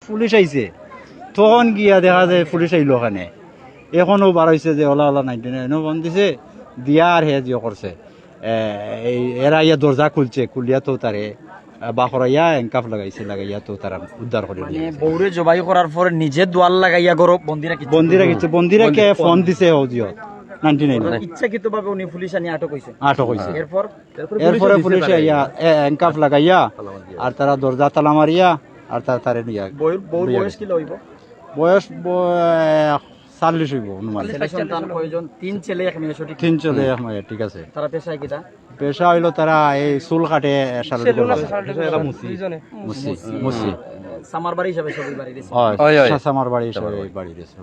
Police আইছে তখন গিয়া দেখা যায় পুলিশ আইলো ওখানে এখনো বার হয়েছে যে ওলা ওলা 99 ফোন দিছে দিয়া আর হে জিও করছে এরা ইয়া দরজা খুলছে খুলিয়া তো তারে বাখরাইয়া এনকাফ লাগাইয়া তো তারা উদ্ধার করে মানে বউরে জবাই করার পরে নিজে দোয়াল লাগাইয়া গরো বন্দিরাকে ফোন দিছে ওজিও 99 ইচ্ছাকৃতভাবে উনি পুলিশ আনি আটক হইছে এরপরে পুলিশে ইয়া এনকাফ লাগাইয়া আর তারা দরজা তালা মারিয়া আর তারে নিয়া বউর বয়স কি লইব? বয়স 40 হইব অনুমান। সন্তান কয়জন? 3 ছেলে 1 মেয়ে সঠিক? 3 ছেলে 1 মেয়ে, ঠিক আছে। তারা পেশায় কিটা? পেশা হইলো তারা এই চুল কাটে মুসি সামার বাড়ি হিসাবে সবই বাড়ি দিছে। সামার বাড়ি হিসাবে বাড়ি দিছে।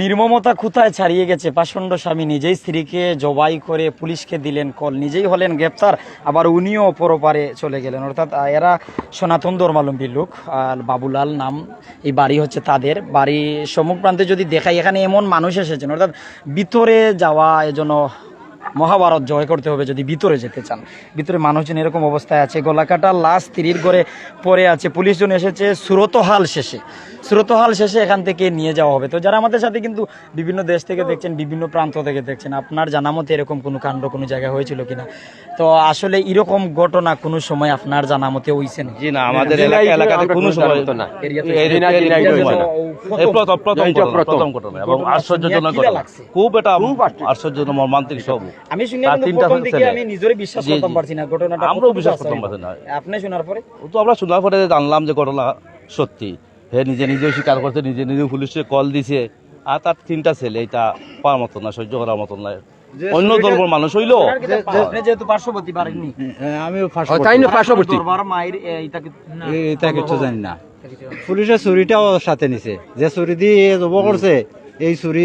নির্মমতা কোথায় ছাড়িয়ে গেছে। পাষণ্ড স্বামী নিজেই স্ত্রীকে জবাই করে পুলিশকে দিলেন কল, নিজেই হলেন গ্রেপ্তার, আবার উনিও পরপারে চলে গেলেন। অর্থাৎ এরা সনাতন ধর্মাবলম্বী লোক। বাবুলাল নাম, এই বাড়ি হচ্ছে তাদের বাড়ি। সম্মুখ প্রান্তে যদি দেখাই এখানে এমন মানুষ এসেছেন, অর্থাৎ ভিতরে যাওয়া এজন্য মহাভারত জয় করতে হবে যদি ভিতরে যেতে চান। ভিতরে মানুষজন এরকম অবস্থায় আছে, গলাকাটা লাশ স্ত্রীর ঘরে পড়ে আছে। পুলিশজন এসেছে সুরতহাল শেষে এখান থেকে নিয়ে যাওয়া হবে। তো যারা আমাদের সাথে কিন্তু বিভিন্ন দেশ থেকে দেখছেন, বিভিন্ন প্রান্ত থেকে দেখছেন, আপনার জানা মতে এরকম কোনো কাণ্ড কোনো জায়গায় হয়েছিল কিনা? তো আসলে এরকম ঘটনা কোনো সময় আপনার জানা মতে হইছে না? জি না, আমাদের এলাকাতে কোনো সময় হতো না। প্রথম ঘটনা এবং আশ্চর্যজনক ঘটনা, খুব এটা আশ্চর্যজনক মর্মান্তিক সব। আমি শুনি প্রথম দিকে আমি নিজেরই বিশ্বাস করতে পারছি না ঘটনাটা। আমরাও বিশ্বাস করতে পারছি না। আপনি শোনার পরে? তো আমরা শোনার পরে জানলাম যে ঘটনা সত্যি। হে নিজেও স্বীকার করছে, নিজে পুলিশে কল দিছে। আর তার 3টা ছেলে, এটা পাওয়ার মতো না, সহ্য করার মতো না। অন্য ধর্মের মানুষ হইলো, যেহেতু পার্শ্ববর্তী পারেননি, আমিও পার্শ্ববর্তী এটা কিছু জানি না। পুলিশের ছুরিটাও সাথে নিছে, যে ছুরি দিয়ে জব করছে এই ছুরি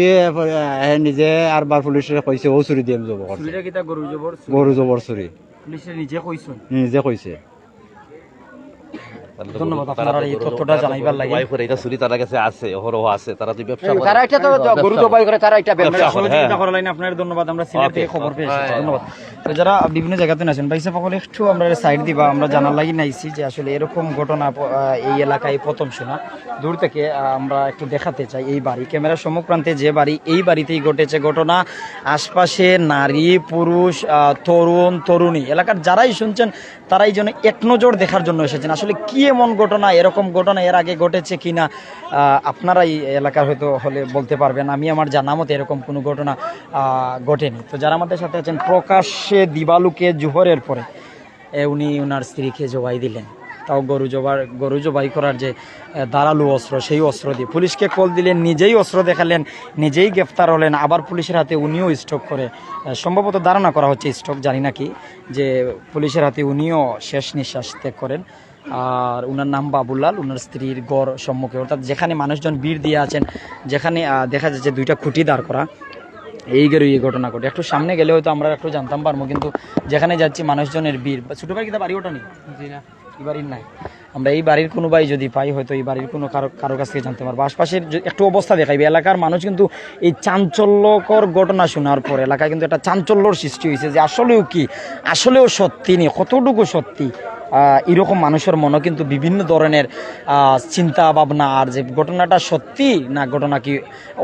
নিজে আরবার পুলিশে কইছে ও ছুরি দিয়ে জব করছে। গরু জবর ছুরি নিজে কইছে। ধন্যবাদ আপনারা এই তথ্যটা জানাইবার লাগে। এটা ছুরি তারা কাছে আছে, অহরহ আছে। তারা তো ব্যবসা করে, তারা এটা তো গরু জবাই করে, তারা এটা ব্যবসা করে। সহযোগিতা করার লাইনে আপনাদের ধন্যবাদ। আমরা সিলেট থেকে খবর পেয়েছি, ধন্যবাদ। তো যারা বিভিন্ন জায়গাতে আছেন ভাই সকলে একটু আমরা সাইড দিবা। আমরা জানার লাগি নাইছি যে আসলে এরকম ঘটনা এই এলাকায় প্রথম শোনা। দূর থেকে আমরা একটু দেখাতে চাই এই বাড়ি, ক্যামেরার সম্মুখ প্রান্তে যে বাড়ি, এই বাড়িতেই ঘটেছে ঘটনা। আশপাশে নারী পুরুষ তরুণ তরুণী, এলাকার যারাই শুনছেন তারাই যেন এক নজর দেখার জন্য এসেছেন। আসলে কি এমন ঘটনা, এরকম ঘটনা এর আগে ঘটেছে কিনা আপনারা এই এলাকার হয়তো হলে বলতে পারবেন। আমি আমার জানা মতে এরকম কোনো ঘটনা ঘটেনি। তো যারা আমাদের সাথে আছেন, প্রকাশ্যে দিবালুকে জোহরের পরে উনি ওনার স্ত্রীকে জবাই দিলেন, তাও গরু জবাই করার যে ধারালো অস্ত্র, সেই অস্ত্র দিয়ে পুলিশকে কল দিলেন, নিজেই অস্ত্র দেখালেন, নিজেই গ্রেফতার হলেন। আবার পুলিশের হাতে উনিও স্ট্রোক করে, সম্ভবত ধারণা করা হচ্ছে স্ট্রোক, জানি নাকি, যে পুলিশের হাতে উনিও শেষ নিঃশ্বাস ত্যাগ করেন। আর ওনার নাম বাবুলাল, ওনার স্ত্রীর গড় সম্মুখে, অর্থাৎ যেখানে মানুষজন ভিড় দিয়ে আছেন, যেখানে দেখা যাচ্ছে 2টা খুঁটি দাঁড় করা, এই ঘটনা ঘটে। একটু সামনে গেলে হয়তো আমরা একটু জানতাম পারবো, কিন্তু যেখানে যাচ্ছি মানুষজনের ভিড়। ছোটো ভাই কিনা বাড়ি ওটা নেই? জি না, এই বাড়ির নাই। আমরা এই বাড়ির কোনো ভাই যদি পাই, হয়তো এই বাড়ির কোনো কারো কাছ থেকে জানতে পারবো। আশপাশের একটু অবস্থা দেখাইবে। এলাকার মানুষ কিন্তু এই চাঞ্চল্যকর ঘটনা শোনার পর এলাকায় কিন্তু একটা চাঞ্চল্যর সৃষ্টি হয়েছে, যে আসলেও সত্যি নেই, কতটুকু সত্যি। এরকম মানুষের মনে কিন্তু বিভিন্ন ধরনের চিন্তা ভাবনা, আর যে ঘটনাটা সত্যি না ঘটনা কি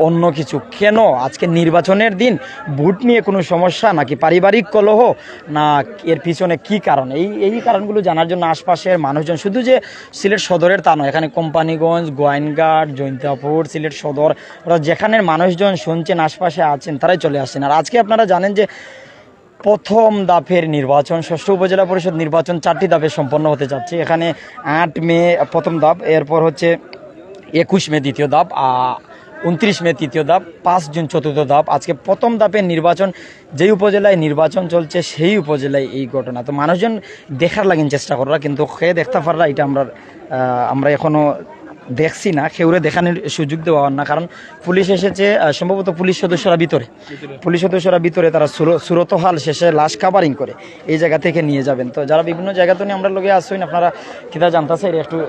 অন্য কিছু। কেন আজকে নির্বাচনের দিন, ভোট নিয়ে কোনো সমস্যা, নাকি পারিবারিক কলহ, না এর পিছনে কি কারণ, এই কারণগুলো জানার জন্য আশপাশের মানুষজন, শুধু যে সিলেট সদরের তা নয়, এখানে কোম্পানিগঞ্জ, গোয়াইনঘাট, জৈন্তাপুর, সিলেট সদর, ওরা যেখানের মানুষজন শুনছেন, আশপাশে আছেন, তারাই চলে আসছেন। আর আজকে আপনারা জানেন যে প্রথম ধাপের নির্বাচন, 6ষ্ঠ উপজেলা পরিষদ নির্বাচন 4টি ধাপে সম্পন্ন হতে যাচ্ছে। এখানে 8 মে প্রথম ধাপ, এরপর হচ্ছে 21 মে দ্বিতীয় ধাপ, 29 মে তৃতীয় ধাপ, 5 জুন চতুর্থ ধাপ। আজকে প্রথম ধাপের নির্বাচন, যেই উপজেলায় নির্বাচন চলছে সেই উপজেলায় এই ঘটনা। তো মানুষজন দেখার লাগেন চেষ্টা করা, কিন্তু খেয়ে দেখতে পাররা এটা আমরা এখনও দেখছি না, খেউরে দেখানোর সুযোগ দেওয়া না। কারণ পুলিশ এসেছে, সম্ভবত পুলিশ সদস্যরা ভিতরে তারা সুরতহাল শেষে লাশ কাভারিং করে এই জায়গা থেকে নিয়ে যাবেন। তো যারা বিভিন্ন জায়গাতে নিয়ে আমরা লোকে আসছেন, আপনারা কিতা জানতেছে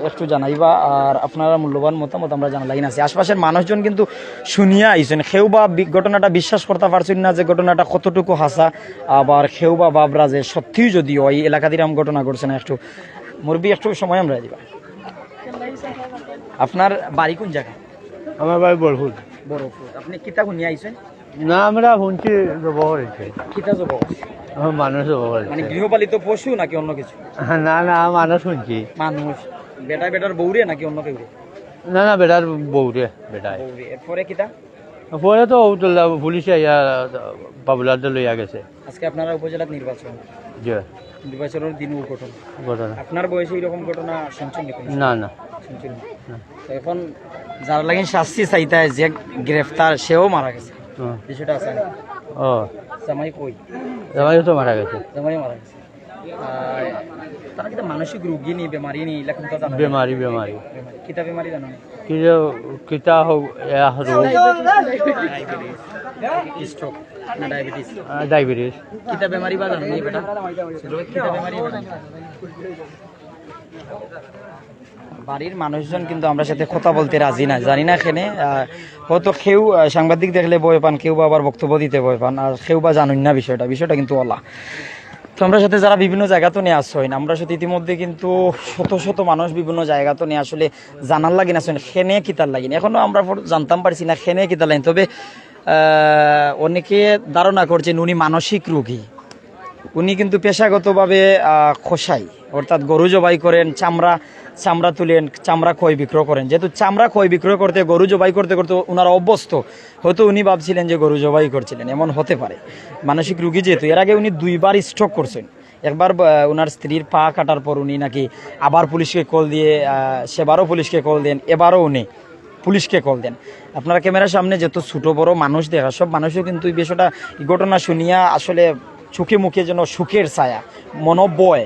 একটু জানাইবা, আর আপনারা মূল্যবান মতামত আমরা জানা লাগি না। আশপাশের মানুষজন কিন্তু শুনিয়া আইছেন, খেউ বা ঘটনাটা বিশ্বাস করতে পারছেন না যে ঘটনাটা কতটুকু হাসা, আবার খেউ বা বাবরা যে সত্যিই যদিও এই এলাকা দিয়ে ঘটনা ঘটছে না। একটু মুরবি একটু সময় আমরা দিবা। আপনার বাড়ি কোন জায়গায়? আমার বাড়ি বরফুল। বড়পুর। আপনি কিতা শুনিয়ে আইছেন? না আমরা শুনছি জবর হয়েছে, কিতা যাব? মানুষ জবর মানে গৃহপালিত পশু নাকি অন্য কিছু? না না মানুষ শুনছি। মানুষ বেটার বউরে নাকি অন্য কেউ? না না বেটার বউরে বেটায়। বউরে। এরপরে কিতা? পরে তো পুলিশে বাবুলার লইয়া গেছে। আজকে আপনারা উপজেলার নির্বাচন, যে নির্বাচনের দিন ঘটনা, ঘটনা আপনার বয়সে এরকম ঘটনা শুনছেন নাকি? না না শুনছেন না। তো এখন যার লাগে শাস্তি চাইতে যে গ্রেফতার সেও মারা গেছে, বিষয়টা আছে না? ও জামাই কই? জামাই তো মারা গেছে। জামাই মারা গেছে। তারা কিন্তু মানসিক রোগী নি, বেমারি নি, এরকম তো জানো? বেমারি বেমারি কিতা বেমারি জানো? কি যে কিতা হোক রোগ স্ট্রোক না ডায়াবেটিস? ডায়াবেটিস। কিতা বেমারি বা জানো নি বেটা? কিতা বেমারি বা জানো? বাড়ির মানুষজন কিন্তু আমরা সাথে কথা বলতে রাজি না, জানি না এখানে হয়তো কেউ সাংবাদিক দেখলে ভয় পান, কেউ বা আবার বক্তব্য দিতে ভয় পান, আর কেউ বা জানুন না বিষয়টা কিন্তু ওলা। তো আমরা সাথে যারা বিভিন্ন জায়গা তো নিয়ে আসছেন, আমরা সাথে ইতিমধ্যে কিন্তু শত শত মানুষ বিভিন্ন জায়গা তো নিয়ে আসলে জানার লাগি না, খেনে কিতার লাগিনি এখনো আমরা জানতাম পারছি না খেনে কিতার লাগেন। তবে অনেকে ধারণা করছেন উনি মানসিক রোগী। উনি কিন্তু পেশাগতভাবে খোসাই, অর্থাৎ গরু জবাই করেন, চামড়া তুলেন, চামড়া ক্ষয় বিক্রয় করেন। যেহেতু চামড়া ক্ষয় বিক্রয় করতে, গরু জবাই করতে করতে ওনারা অভ্যস্ত, হয়তো উনি ভাবছিলেন যে গরু জবাই করছিলেন, এমন হতে পারে। মানসিক রোগী যেহেতু, এর আগে উনি 2বার স্ট্রোক করছেন। একবার ওনার স্ত্রীর পা কাটার পর উনি নাকি আবার পুলিশকে কল দিয়ে, সেবারও পুলিশকে কল দেন, এবারও উনি পুলিশকে কল দেন। আপনারা ক্যামেরার সামনে যত ছোটো বড় মানুষ দেখা, সব মানুষও কিন্তু এই বিষয়টা, এই ঘটনা শুনিয়া আসলে চোখে মুখে যেন সুখের ছায়া, মনোবয়,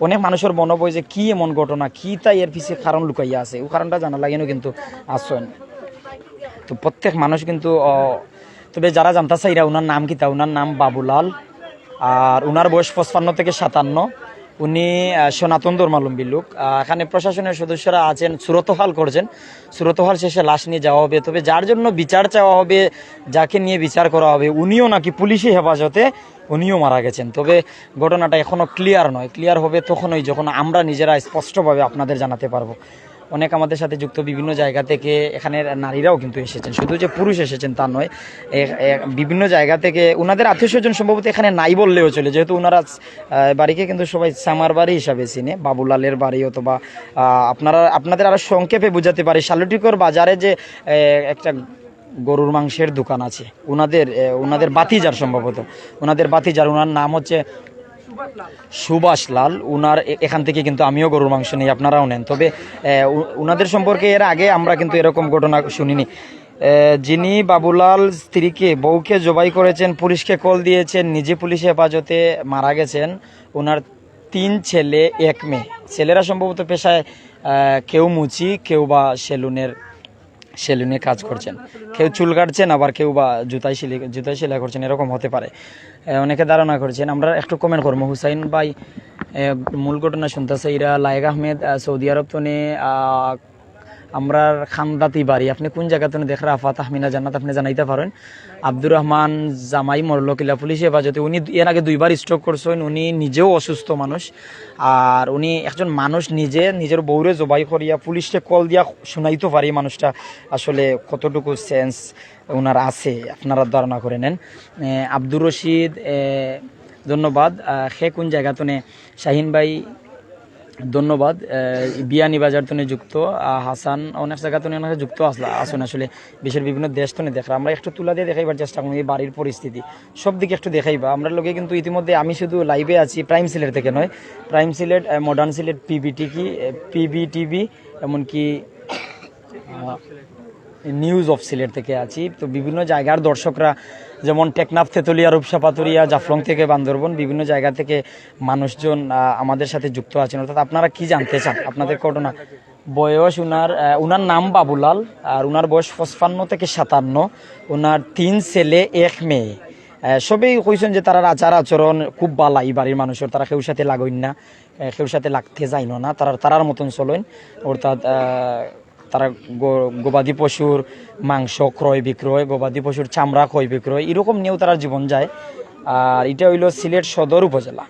অনেক মানুষের মনোবয় যে কি এমন ঘটনা, কি তাই এর পিছিয়ে কারণ লুকাইয়া আছে, ও কারণটা জানা লাগেনও কিন্তু আসেন। তো প্রত্যেক মানুষ কিন্তু, তবে যারা জানতে চাইরা ওনার নাম কিতা, ওনার নাম বাবুলাল, আর ওনার বয়স 55 থেকে 57। উনি সনাতন ধর্মাবলম্বী লোক। এখানে প্রশাসনের সদস্যরা আছেন, সুরতহাল করছেন, সুরতহাল শেষে লাশ নিয়ে যাওয়া হবে। তবে যার জন্য বিচার চাওয়া হবে, যাকে নিয়ে বিচার করা হবে, উনিও নাকি পুলিশি হেফাজতে, উনিও মারা গেছেন। তবে ঘটনাটা এখনও ক্লিয়ার নয়, ক্লিয়ার হবে তখনই যখন আমরা নিজেরা স্পষ্টভাবে আপনাদের জানাতে পারবো। অনেক আমাদের সাথে যুক্ত বিভিন্ন জায়গা থেকে, এখানের নারীরাও কিন্তু এসেছেন, শুধু যে পুরুষ এসেছেন তা নয়, বিভিন্ন জায়গা থেকে ওনাদের আত্মীয় স্বজন সম্ভবত এখানে নাই বললেও চলে, যেহেতু ওনারা বাড়িকে কিন্তু সবাই সামার বাড়ি হিসাবে চিনে, বাবুলালের বাড়ি, অথবা আপনাদের আরও সংক্ষেপে বোঝাতে পারি, শালুটিকর বাজারে যে একটা গরুর মাংসের দোকান আছে, ওনাদের বাতিজার, সম্ভবত ওনাদের বাতিজার, ওনার নাম হচ্ছে সুভাষ লাল। উনার এখান থেকে কিন্তু আমিও গরুর মাংস নেই, আপনারাও নেন। তবে উনাদের সম্পর্কে এর আগে আমরা কিন্তু এরকম ঘটনা শুনিনি। যিনি বাবুলাল বউকে জবাই করেছেন, পুলিশকে কল দিয়েছেন, নিজে পুলিশ হেফাজতে মারা গেছেন। ওনার 3 ছেলে 1 মেয়ে। ছেলেরা সম্ভবত পেশায় কেউ মুচি, কেউ বা সেলুনে কাজ করছেন, কেউ চুল কাটছেন, আবার কেউ বা জুতাই সেলাই করছেন, এরকম হতে পারে। অনেকে ধারণা করছেন। আমরা একটু কমেন্ট করবো। হুসাইন ভাই মূল ঘটনা শুনতেছে, এরা লায়েক আহমেদ সৌদি আরব তো আমরা খানদাতি বাড়ি, আপনি কোন জায়গা তো দেখ রাফা তাহমিনা জান্নাত, আপনি জানাইতে পারেন। আব্দুর রহমান জামাই মরলকিলা পুলিশ হেফাজতে, উনি এর আগে 2বার স্ট্রোক করছেন। উনি নিজেও অসুস্থ মানুষ, আর উনি একজন মানুষ, নিজের বউরে জবাই করিয়া পুলিশকে কল দিয়া শুনাইতে পারি। মানুষটা আসলে কতটুকু সেন্স ওনার আছে আপনারা ধারণা করে নেন। আব্দুর রশিদ ধন্যবাদ। সে কোন জায়গা তো শাহিন ভাই ধন্যবাদ। বিয়ানি বাজার তো যুক্ত, হাসান অনেক জায়গা তো যুক্ত আসুন। আসলে বিশ্বের বিভিন্ন দেশ তো দেখা, আমরা একটু তুলা দিয়ে দেখাইবার চেষ্টা করি এই বাড়ির পরিস্থিতি, সব দিকে একটু দেখাইবা। আমরা লোকে কিন্তু ইতিমধ্যে, আমি শুধু লাইভে আছি প্রাইম সিলেট থেকে নয়, প্রাইম সিলেট, মডার্ন সিলেট, পিবিটিভি, এমনকি নিউজ অফ সিলেট থেকে আছি। তো বিভিন্ন জায়গার দর্শকরা, যেমন টেকনাফ, তেতুলিয়া, রূপসা, পাতুরিয়া, জাফলং থেকে বান্দরবন, বিভিন্ন জায়গা থেকে মানুষজন আমাদের সাথে যুক্ত আছেন। অর্থাৎ আপনারা কি জানতে চান, আপনাদের ঘটনা। বয়স উনার নাম বাবুলাল, আর উনার বয়স 55 থেকে 57। ওনার 3 ছেলে 1 মেয়ে। সবেই কইছেন যে তার আচার আচরণ খুব ভালো এই বাড়ির মানুষের, তারা কেউ সাথে লাগইন না, কেউ সাথে লাগতে যাইন না, তারার মতন চলেন। অর্থাৎ তারা গবাদি পশুর মাংস ক্রয় বিক্রয়, গবাদি পশুর চামড়া ক্রয় বিক্রয়, এরকম নিয়েও তারা জীবন যায়। আর এটা হইল সিলেট সদর উপজেলা,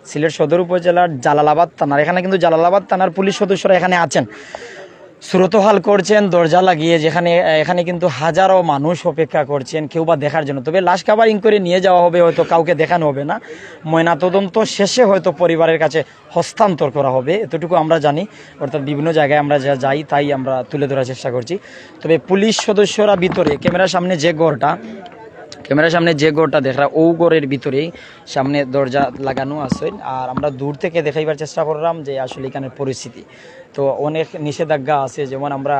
সিলেট সদর উপজেলার জালালাবাদ থানার। এখানে কিন্তু জালালাবাদ থানার পুলিশ সদস্যরা এখানে আছেন। স্রোতহাল করছেন দরজা লাগিয়ে, যেখানে এখানে কিন্তু হাজারো মানুষ অপেক্ষা করছেন কেউ বা দেখার জন্য। তবে লাশ কাভারিং করে নিয়ে যাওয়া হবে, হয়তো কাউকে দেখানো হবে না, ময়নাতদন্ত শেষে হয়তো পরিবারের কাছে হস্তান্তর করা হবে, এতটুকু আমরা জানি। অর্থাৎ বিভিন্ন জায়গায় আমরা যা যাই তাই আমরা তুলে ধরার চেষ্টা করছি। তবে পুলিশ সদস্যরা ভিতরে ক্যামেরার সামনে যে ঘরটা দেখা, ও ঘরের ভিতরেই সামনে দরজা লাগানো আছে। আর আমরা দূর থেকে দেখাইবার চেষ্টা করলাম যে আসলে এখানের পরিস্থিতি। তো অনেক নিষেধাজ্ঞা আছে, যেমন আমরা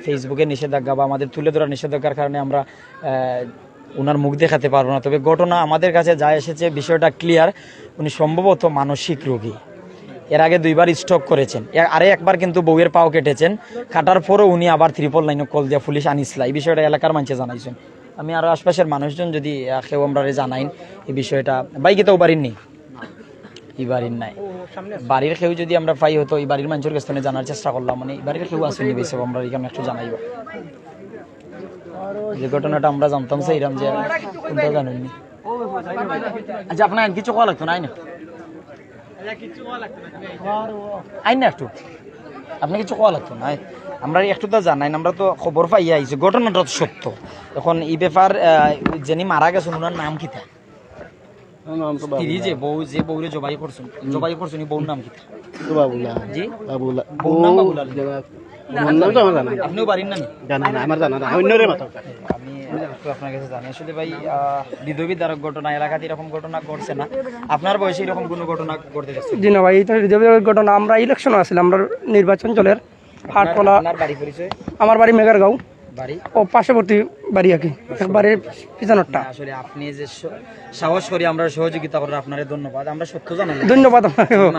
ফেসবুকে নিষেধাজ্ঞা বা আমাদের তুলে ধরার নিষেধাজ্ঞার কারণে আমরা ওনার মুখ দেখাতে পারবো না। তবে ঘটনা আমাদের কাছে যা এসেছে বিষয়টা ক্লিয়ার, উনি সম্ভবত মানসিক রোগী। এর আগে 2বার স্ট্রোক করেছেন, একবার কিন্তু বউয়ের পাও কেটেছেন, কাটার পরও উনি আবার 999 কল দিয়ে পুলিশ আনিসলা। এই বিষয়টা এলাকার মানুষে জানাইছেন। আমি আরও আশপাশের মানুষজন যদি কেউ আমরা জানাইন এই বিষয়টা। বাইকে তো বাড়ির নেই, এই বাড়ির নাই, বাড়ির কেউ যদি আমরা পাই হতো এই বাড়ির মানুষের কাছ থেকে জানার চেষ্টা করলাম, মানে এই বাড়ির কেউ আসেনি বেশি, আমরা এখানে একটু জানাইব। যে ঘটনাটা আমরা জানতাম সেইরাম যে কোনটা জানেননি। আচ্ছা আপনার কিছু কোয়া লাগতো না, আইন না একটু আপনি কিছু কোয়া লাগতো না, আমরা একটু তো জানাই, আমরা তো খবর পাইয়া আইছি, ঘটনাটা তো সত্য। এখন এই ব্যাপার যিনি মারা গেছেন ওনার নাম কি থা? স্ত্রী যে বউরে জবাই করছেন বউর নাম কি থা? জি বউর নাম বাবুলাল। আপনিও বাড়ির নামি? আমি একটু আপনার কাছে জানি আসলে ভাই, হৃদয়বিদারক ঘটনা, এলাকাতে এরকম ঘটনা ঘটছে না। আপনার বয়সে এরকম কোনো ঘটনা ঘটতে যাচ্ছে? জি না ভাই, এটা হৃদয়বিদারক ঘটনা। আমরা ইলেকশন আসছিলাম, আমরা নির্বাচন চলের হাটকলা। আপনার বাড়ি পরিচয়? আমার বাড়ি মেগারগাঁও, বাড়ি ও পার্শ্ববর্তী বাড়ি আর কি, বাড়ির পিছনেরটা। আসলে আপনি যে সাহস করে আমরা সহযোগিতা করার আপনারে ধন্যবাদ। আমরা সত্য জানালাম। ধন্যবাদ।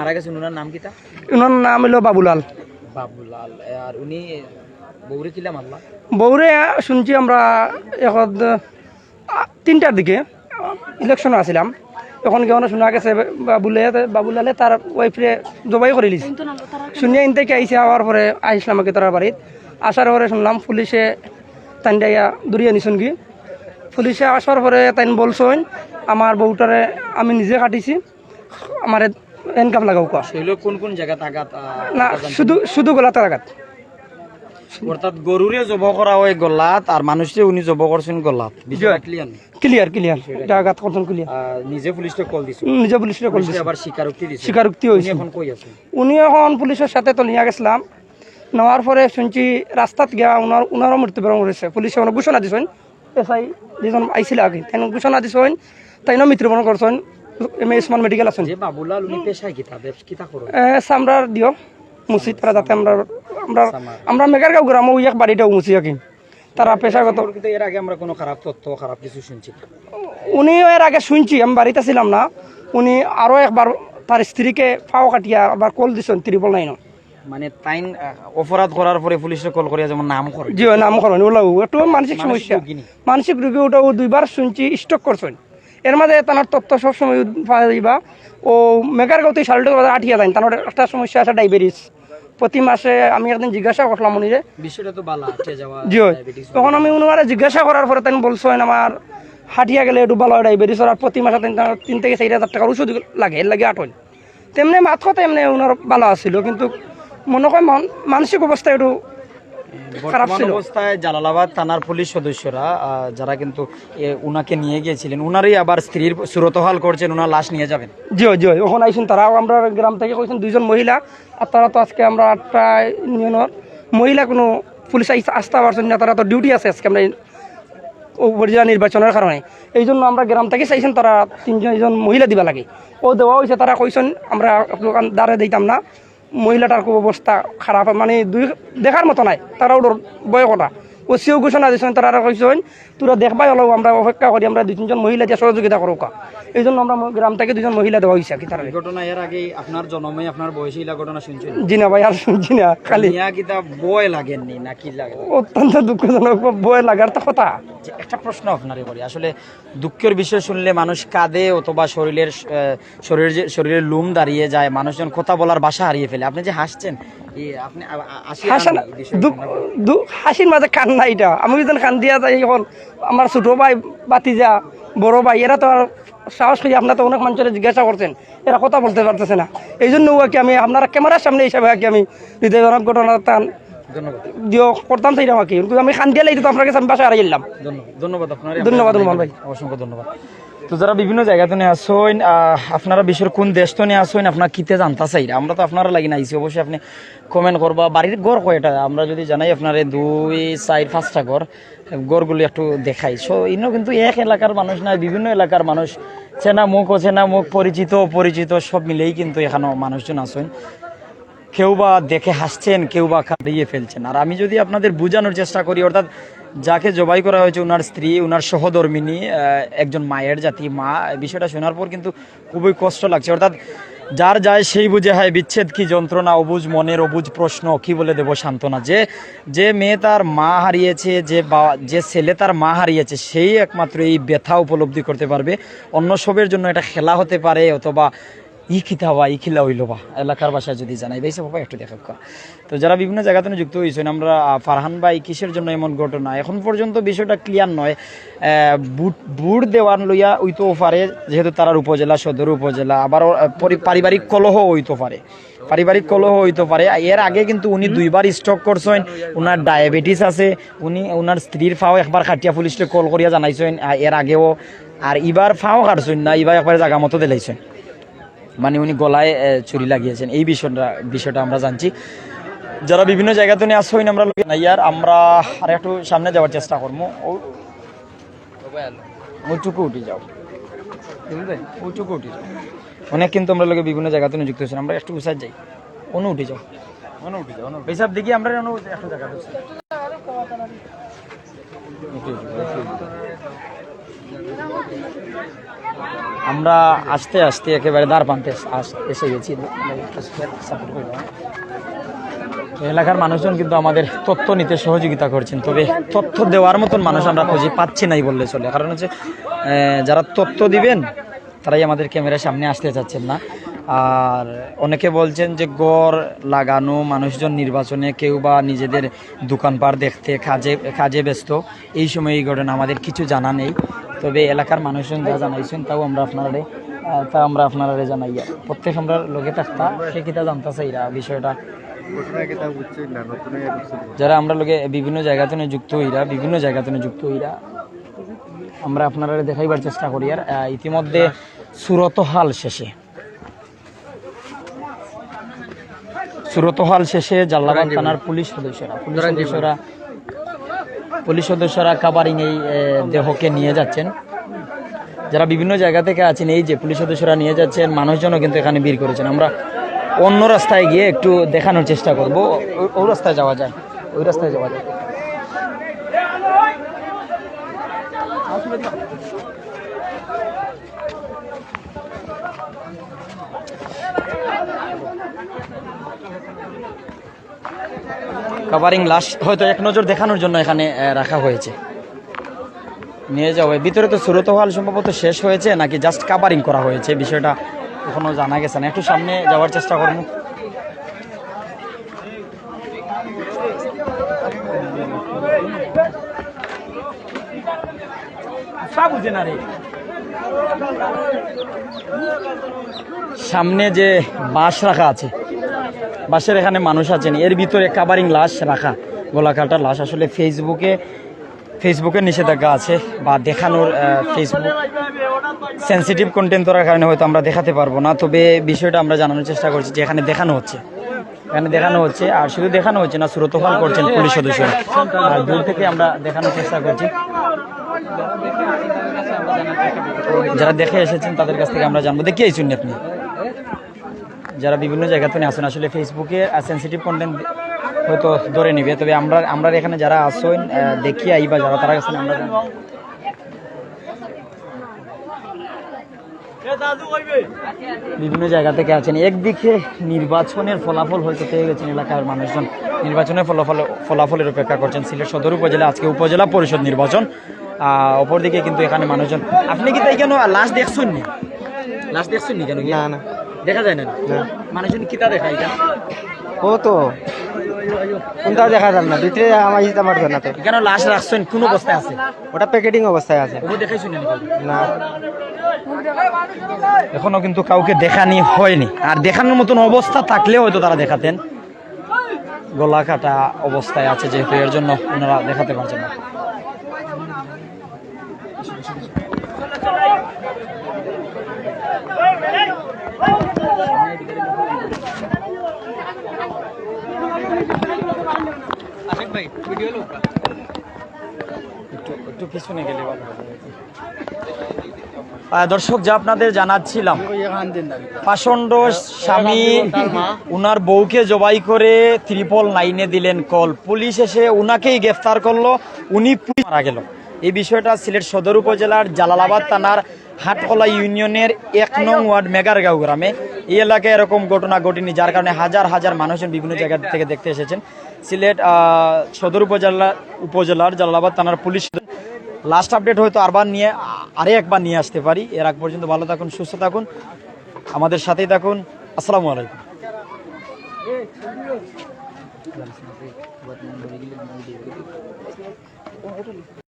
মারা গেছেন ওনার নাম কি তা? ওনার নাম হলো বাবুলাল। বাবুলাল। আর উনি বউরে কিলাম আল্লাহ বউরে শুনছি আমরা এখন 3টার দিকে ইলেকশন আসছিলাম, তখন কেমন শোনা গেছে বাবুলালে তার ওয়াইফরে জবাই করে লিছে। শুনিয়া ইন থেকে আইসে, আওয়ার পরে আইসলাম আগে তার বাড়িত। আসার পরে শুনলাম পুলিশে তাই ডাইয়া দূরিয়ে নিছুন কি। পুলিশে আসার পরে তাই বলছেন আমার বউটারে আমি নিজে কাটিছি, আমার এনকাম লাগাও কোয়া। সেগুলো কোন কোন জায়গাতে আঘাত? না, শুধু গলাতে আঘাত। অর্থাৎ গরুরে জব করা হয় গলাত, আর মানুষে উনি জব করছেন গলাত। ক্লিয়ার এটা আঘাত করছেন ক্লিয়ার। নিজে পুলিশকে কল দিছে? নিজে পুলিশে কল দিছে, আবার স্বীকারোক্তি হয়েছে। এখন কই আছে উনি? এখন পুলিশের সাথে তো নিয়ে গেছিলাম, নেওয়ার পরে শুনছি রাস্তাত গিয়া উনারও মৃত্যুবরণ করেছে। পুলিশে ওনার ঘোষণা দিছেন, এসআই যেজন আইছিল আগে তাই ঘোষণা দিছেন, তাইনও মৃত্যুবরণ করছেন। ওসমান মেডিকেল আছেন। যে বাবুলাল উনি পেশায় কিতা করে? সামরার দিও মুসি তারা, যাতে আমরা মেগারগাঁও গ্রাম ওই এক বাড়িটাও মুসি আঁকি তারা পেশাগত। কিন্তু এর আগে আমরা কোনো খারাপ তথ্য খারাপ কিছু শুনছি? উনি এর আগে শুনছি, আমি বাড়িতে ছিলাম না। উনি আরো একবার তার স্ত্রীকে ফাও কাটিয়া আবার কল দিছেন 999। মানে তাই অপরাধ করার পরে পুলিশে কল করিয়া যেমন নাম করে? জি নাম করেন, ওলাও একটু মানসিক সমস্যা, মানসিক রোগী। ওটাও 2বার শুনছি স্ট্রোক করছেন। এর মাঝে তার তথ্য সবসময় পাইবা। ও মেগারগাঁওতে সালটা আঠিয়া দেন, তার একটা সমস্যা আছে ডায়াবেটিস। প্রতি মাসে আমি একদিন জিজ্ঞাসা করলাম উনি, বিষয়টা তো বালা আটকে যাওয়া। জি তখন আমি উনারে জিজ্ঞাসা করার পরে তাই বলছেন আমার হাঁটিয়া গেলে একটু ভালো ডায়াবেটিস, আর প্রতি মাসে 3 থেকে 4 হাজার টাকার ওষুধ লাগে, এর লাগে 8 তেমনি মাত কথা এমনি ওনার ভালো আসছিল, কিন্তু মনে হয় মানসিক অবস্থা একটু খারাপ ছিল। অবস্থায় জালালাবাদ থানার পুলিশ সদস্যরা যারা কিন্তু উনাকে নিয়ে গিয়েছিলেন, উনারই আবার স্ত্রীর সুরতহাল করছেন, ওনার লাশ নিয়ে যাবেন। জি ওখান আইসুন তারাও। আমরা গ্রাম থেকে কইছেন 2জন মহিলা, আর তারা তো আজকে আমরা 8টা ইউনিয়নের মহিলা কোনো পুলিশ আসতে পারছেন না, তারা তো ডিউটি আছে আজকে আমরা উপজেলা নির্বাচনের কারণে। এই জন্য আমরা গ্রাম থেকে চাইছেন তারা 3জন মহিলা দিবা লাগে, ও দেওয়া হয়েছে। তারা কইছেন আমরা দাঁড়ে দিতাম না, মহিলাটার খুব অবস্থা খারাপ, মানে দেখার মতো নাই। তারা ওর বয় করা ওসিও ঘোষণা দিয়েছেন, তারা কইছেন তোরা দেখবাই হলেও আমরা অপেক্ষা করি, আমরা 2-3জন মহিলা দিয়ে সহযোগিতা করো। এই জন্য আমরা গ্রাম থেকে 2জন মহিলা দেওয়া হয়েছে কি। তার ঘটনা এর আগে আপনার জন্মে আপনার বয়সী ঘটনা শুনছেন? জি না ভাই, আর শুনছি না। খালি বয় লাগেননি না কি লাগে? অত্যন্ত দুঃখজনক, বয় লাগার তো কথা। একটা প্রশ্ন আপনারে করি, আসলে দুঃখের বিষয় শুনলে মানুষ কাঁদে অথবা শরীরের লুম দাঁড়িয়ে যায়, মানুষজন কথা বলার ভাষা হারিয়ে ফেলে। আপনি যে হাসছেন, হাসির মাঝে কান্না। এটা আমি যখন কান দিয়া যাই, এখন আমার ছোট ভাই বাতিজা বড় ভাই এরা তো আর সাহস করি, আপনার তো অনেক মানুষের জিজ্ঞাসা করছেন, এরা কথা বলতে পারতেছে না। এই জন্য কি আমি আপনারা ক্যামেরার সামনে হিসাবে কি আমি হৃদয়জনক ঘটনা দিও করতাম চাই আমাকে কিন্তু আমি খান দিয়ে তো আপনার কাছে আমি বাসায় হারিয়ে গেলাম। ধন্যবাদ আপনার, ধন্যবাদ রুমান ভাই, অসংখ্য ধন্যবাদ। তো যারা বিভিন্ন জায়গাতে নিয়ে আসেন, আপনারা বিশ্বের কোন দেশ তো নিয়ে আসেন, আপনার কিতে জানতা চাই, আমরা তো আপনারা লাগি না আইসি, অবশ্যই আপনি কমেন্ট করবা। বাড়ির ঘর কয়টা আমরা যদি জানাই আপনার 2, 4, 5টা ঘর, ঘরগুলি একটু দেখাই। সো ইনো কিন্তু এক এলাকার মানুষ নয়, বিভিন্ন এলাকার মানুষ, চেনা মুখ অচেনা মুখ, পরিচিত অপরিচিত সব মিলেই কিন্তু এখানেও মানুষজন আসেন। কেউ বা দেখে হাসছেন, কেউ বা কাঁদিয়ে ফেলছেন। আর আমি যদি আপনাদের বোঝানোর চেষ্টা করি, অর্থাৎ যাকে জবাই করা হয়েছে ওনার স্ত্রী, ওনার সহধর্মিনী, একজন মায়ের জাতি মা, বিষয়টা শোনার পর কিন্তু খুবই কষ্ট লাগছে। অর্থাৎ যার যায় সেই বুঝে হয় বিচ্ছেদ কি যন্ত্রণা, অবুঝ মনের অবুঝ প্রশ্ন, কি বলে দেব সান্ত্বনা। যে মেয়ে তার মা হারিয়েছে, যে ছেলে তার মা হারিয়েছে, সেই একমাত্র এই ব্যথা উপলব্ধি করতে পারবে। অন্য সবের জন্য এটা খেলা হতে পারে, অথবা ই খিলা হইল বা এলাকার বাসায় যদি জানাই বেশি বাবা একটু দেখা। তো যারা বিভিন্ন জায়গাতে যুক্ত হয়েছেন, আমরা ফারহান ভাই কিসের জন্য এমন ঘটনা এখন পর্যন্ত বিষয়টা ক্লিয়ার নয়। বুট দেওয়ার লইয়া হইতেও পারে, যেহেতু তারার উপজেলা, সদর উপজেলা, আবার পারিবারিক কলহ হইতে পারে, পারিবারিক কলহ হইতে পারে। এর আগে কিন্তু উনি 2বার স্ট্রোক করছেন, উনার ডায়াবেটিস আছে, উনি ওনার স্ত্রীর ফাও একবার খাটিয়া পুলিশকে কল করিয়া জানাইছেন এর আগেও, আর এবার ফাও কাটছেন না, এবার একবার জায়গা মতো দিলাইছেন, মানে উনি গলায় ছুরি লাগিয়েছেন। এই বিষয়টা আমরা জানছি। যারা বিভিন্ন জায়গাতে নিয়ে আসছেন, আমরা ইয়ার আমরা আর একটু সামনে যাওয়ার চেষ্টা করবো। ওইটুকু উঠে যাও, ওইটুকু উঠে যাও। অনেক কিন্তু আমরা লোকে বিভিন্ন জায়গাতে যুক্ত হয়েছেন, আমরা একটু উৎসাহ যাই, অনু উঠে যাও, এইসব দেখি আমরা একটু জায়গা আমরা আস্তে আস্তে একেবারে দ্বার প্রান্তে এসে গেছি। এলাকার মানুষজন কিন্তু আমাদের তথ্য নিতে সহযোগিতা করছেন, তবে তথ্য দেওয়ার মতন মানুষ আমরা খুঁজে পাচ্ছি নাই বললে চলে। কারণ হচ্ছে যারা তথ্য দিবেন তারাই আমাদের ক্যামেরার সামনে আসতে চাচ্ছেন না। আর অনেকে বলছেন যে গড় লাগানো মানুষজন নির্বাচনে, কেউ বা নিজেদের দোকানপাট দেখতে কাজে ব্যস্ত, এই সময় এই ঘটনা আমাদের কিছু জানা নেই। তবে এলাকার মানুষজন যা জানাইছেন তাও আমরা আপনারা জানাই। প্রত্যেক আমরা লোকে থাকতা সে কিতা জানতে চাইরা বিষয়টা, যারা আমরা লোকে বিভিন্ন জায়গাতে যুক্ত হইরা আমরা আপনারা দেখাইবার চেষ্টা করি। আর ইতিমধ্যে সুরতহাল শেষে জালালাবাদ থানার পুলিশ সদস্যরা কাভারিং এই দেহকে নিয়ে যাচ্ছেন। যারা বিভিন্ন জায়গা থেকে আছেন, এই যে পুলিশ সদস্যরা নিয়ে যাচ্ছেন, মানুষজনও কিন্তু এখানে ভিড় করেছেন। আমরা অন্য রাস্তায় গিয়ে একটু দেখানোর চেষ্টা করব, ওই রাস্তায় যাওয়া যায়, ওই রাস্তায় যাওয়া যায়। কাভারিং লাশ হয়তো এক নজর দেখানোর জন্য এখানে রাখা হয়েছে, নিয়ে যাওয়া। ভিতরে তো সুরতহাল সম্ভবত শেষ হয়েছে নাকি জাস্ট কাভারিং করা হয়েছে, বিষয়টা এখনো জানা গেছে না। একটু সামনে যাওয়ার চেষ্টা করব। সামনে যে বাঁশ রাখা আছে, বাঁশের এখানে মানুষ আছেন, এর ভিতরে কাভারিং লাশ রাখা, গলা কাটা লাশ। আসলে ফেসবুকের নিষেধাজ্ঞা আছে বা দেখানোর, ফেসবুক সেন্সিটিভ কন্টেন্ট করার কারণে হয়তো আমরা দেখাতে পারবো না। তবে বিষয়টা আমরা জানানোর চেষ্টা করছি যে এখানে দেখানো হচ্ছে, আর শুধু দেখানো হচ্ছে না, সুরতহাল করছেন পুলিশ সদস্যরা। আর দূর থেকে আমরা দেখানোর চেষ্টা করছি। যারা দেখে এসেছেন তাদের কাছ থেকে আমরা জানবো। দেখি এই শুনি আপনি, যারা বিভিন্ন জায়গাতে আসেন, আসলে ফেসবুকে সেন্সিটিভ কন্টেন্ট হয়তো ধরে নিবে, তবে আমরা এখানে যারা আসেন দেখি আইবা, যারা তারা গেছেন আমরা জানি। বিভিন্ন জায়গা থেকে আছেন। একদিকে নির্বাচনের ফলাফল হয়তো পেয়ে গেছেন এলাকার মানুষজন, নির্বাচনের ফলাফলের অপেক্ষা করছেন। সিলেট সদর উপজেলা আজকে উপজেলা পরিষদ নির্বাচন, অপরদিকে কিন্তু এখানে মানুষজন। আপনি কি তাই কেন লাশ দেখছেন নি? কেন? না দেখা যায় না, মানুষজন কিতা দেখায় কেন? ও তো কোনটা দেখা যাবে না, ভিতরে আমার হিসাব মারবে না। তো কেন লাশ রাখছেন? কোন অবস্থায় আছে? ওটা প্যাকেটিং অবস্থায় আছে। ওটা দেখাইছেন না, এখনো কিন্তু কাউকে দেখানি হয়নি। আর দেখানোর মতন অবস্থা থাকলে হয়তো তারা দেখাতেন। গলা কাটা অবস্থায় আছে, যেহেতু এর জন্য ওনারা দেখাতে পারছেন না। একটু পিছনে গেলে ভালো হবে। দর্শক, যা আপনাদের জানাচ্ছিলাম, পাষণ্ড স্বামী উনার বউকে জবাই করে 999 দিলেন কল, পুলিশ এসে উনাকেই গ্রেফতার করলো, উনি মারা গেল। এই বিষয়টা সিলেট সদর উপজেলার জালালাবাদ থানার হাটকলা ইউনিয়নের 1 নং ওয়ার্ড মেগারগাঁও গ্রামে। এই এলাকায় এরকম ঘটনা ঘটেনি, যার কারণে হাজার হাজার মানুষজন বিভিন্ন জায়গা থেকে দেখতে এসেছেন। সিলেট সদর উপজেলার জালালাবাদ থানার পুলিশ লাস্ট আপডেট হয়তো একবার নিয়ে আসতে পারি। এর আগ পর্যন্ত ভালো থাকুন, সুস্থ থাকুন, আমাদের সাথেই থাকুন। আসসালামু আলাইকুম।